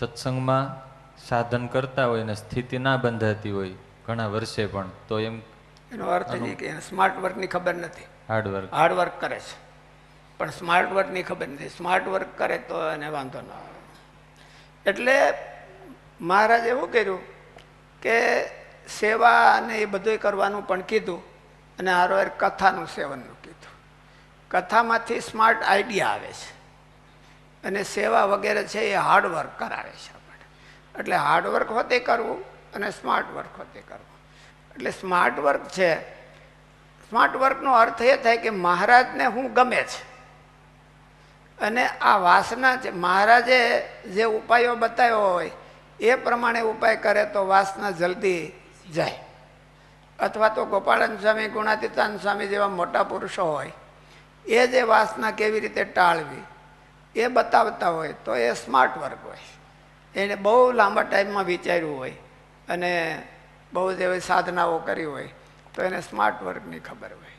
સત્સંગમાં સાધન કરતા હોય ને સ્થિતિ ના બંધાતી હોય ઘણા વર્ષે પણ, તો એમ એનો અર્થ એ કે સ્માર્ટ વર્કની ખબર નથી. હાર્ડ વર્ક કરે છે પણ સ્માર્ટ વર્કની ખબર નથી. સ્માર્ટ વર્ક કરે તો એને વાંધો ન આવે. એટલે મહારાજ એવું કર્યું કે સેવા અને એ બધું કરવાનું પણ કીધું, અને હારોહાર કથાનું સેવનનું કીધું. કથામાંથી સ્માર્ટ આઈડિયા આવે છે, અને સેવા વગેરે છે એ હાર્ડવર્ક કરાવે છે આપણે. એટલે હાર્ડવર્ક હોતે કરવું અને સ્માર્ટ વર્ક હોતે કરવું. એટલે સ્માર્ટ વર્ક છે, સ્માર્ટ વર્કનો અર્થ એ થાય કે મહારાજને હું ગમે છે, અને આ વાસના છે. મહારાજે જે ઉપાયો બતાવ્યો હોય એ પ્રમાણે ઉપાય કરે તો વાસના જલ્દી જાય. અથવા તો ગોપાળન સ્વામી, ગુણાતીતાન સ્વામી જેવા મોટા પુરુષો હોય એ જે વાસના કેવી રીતે ટાળવી એ બતાવતા હોય તો એ સ્માર્ટ વર્ક હોય. એને બહુ લાંબા ટાઈમમાં વિચાર્યું હોય અને બહુ જેવી સાધનાઓ કરી હોય તો એને સ્માર્ટ વર્કની ખબર હોય.